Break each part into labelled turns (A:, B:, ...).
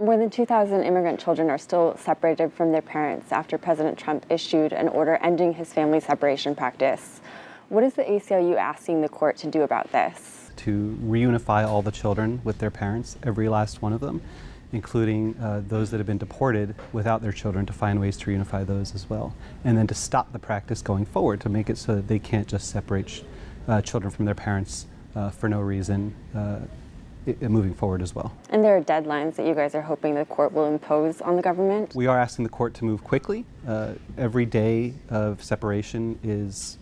A: More than 2,000 immigrant children are still separated from their parents after President Trump issued an order ending his family separation practice. What is the ACLU asking the court to do about this?
B: To reunify all the children with their parents, every last one of them, including those that have been deported without their children, to find ways to reunify those as well. And then to stop the practice going forward, to make it so that they can't just separate children from their parents for no reason moving forward as well.
A: And there are deadlines that you guys are hoping the court will impose on the government?
B: We are asking the court to move quickly. Every day of separation is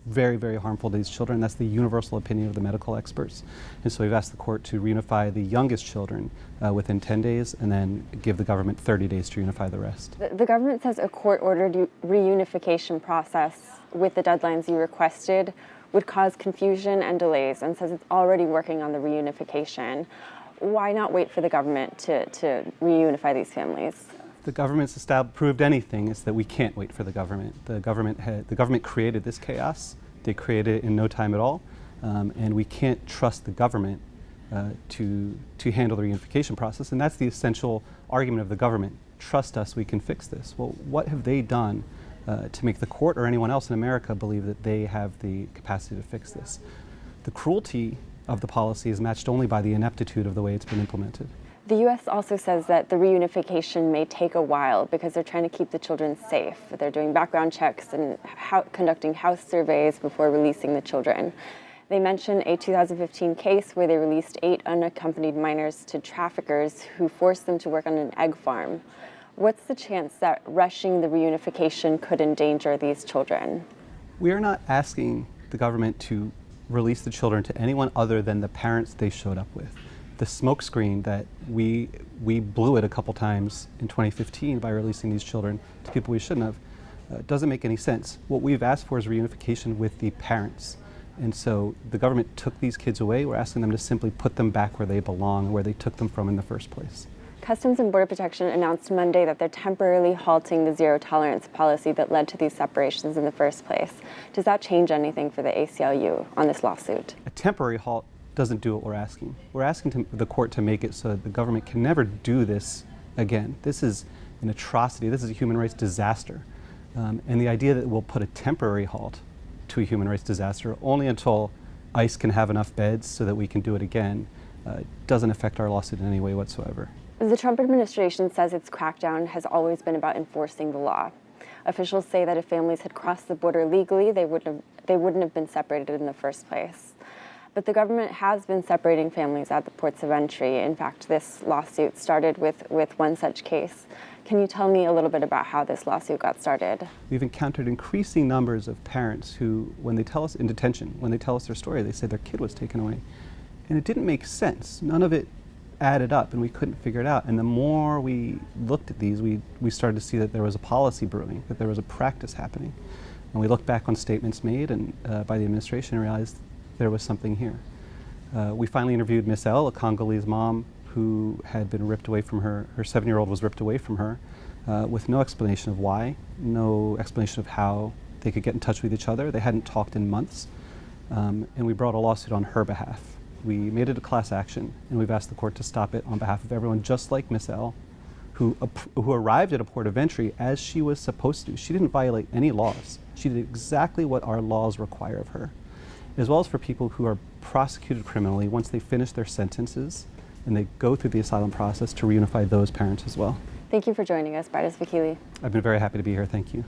B: very, very harmful to these children. That's the universal opinion of the medical experts. And so we've asked the court to reunify the youngest children within 10 days and then give the government 30 days to reunify the rest.
A: The government says a court-ordered reunification process with the deadlines you requested would cause confusion and delays, and says it's already working on the reunification. Why not wait for the government to reunify these families?
B: The government's proved anything is that we can't wait for the government. The government created this chaos. They created it in no time at all, and we can't trust the government to handle the reunification process. And that's the essential argument of the government. Trust us, we can fix this. Well, what have they done to make the court or anyone else in America believe that they have the capacity to fix this? The cruelty of the policy is matched only by the ineptitude of the way it's been implemented.
A: The U.S. also says that the reunification may take a while because they're trying to keep the children safe. They're doing background checks and conducting house surveys before releasing the children. They mention a 2015 case where they released 8 unaccompanied minors to traffickers who forced them to work on an egg farm. What's the chance that rushing the reunification could endanger these children?
B: We are not asking the government to release the children to anyone other than the parents they showed up with. The smokescreen that we blew it a couple times in 2015 by releasing these children to people we shouldn't have doesn't make any sense. What we've asked for is reunification with the parents. And so the government took these kids away. We're asking them to simply put them back where they belong, where they took them from in the first place.
A: Customs and Border Protection announced Monday that they're temporarily halting the zero-tolerance policy that led to these separations in the first place. Does that change anything for the ACLU on this lawsuit?
B: A temporary halt doesn't do what we're asking. We're asking the court to make it so that the government can never do this again. This is an atrocity. This is a human rights disaster. And the idea that we'll put a temporary halt to a human rights disaster only until ICE can have enough beds so that we can do it again doesn't affect our lawsuit in any way whatsoever.
A: The Trump administration says its crackdown has always been about enforcing the law. Officials say that if families had crossed the border legally, they wouldn't have been separated in the first place. But the government has been separating families at the ports of entry. In fact, this lawsuit started with one such case. Can you tell me a little bit about how this lawsuit got started?
B: We've encountered increasing numbers of parents who, when they tell us in detention, when they tell us their story, they say their kid was taken away. And it didn't make sense. None of it added up, and we couldn't figure it out. And the more we looked at these, we started to see that there was a policy brewing, that there was a practice happening. And we looked back on statements made and by the administration and realized there was something here. We finally interviewed Miss L, a Congolese mom who had been ripped away from her 7-year-old was ripped away from her with no explanation of why, no explanation of how they could get in touch with each other. They hadn't talked in months. And we brought a lawsuit on her behalf. We made it a class action, and we've asked the court to stop it on behalf of everyone, just like Miss L, who arrived at a port of entry as she was supposed to. She didn't violate any laws. She did exactly what our laws require of her, as well as for people who are prosecuted criminally once they finish their sentences and they go through the asylum process to reunify those parents as well.
A: Thank you for joining us, Bardis Vakili.
B: I've been very happy to be here. Thank you.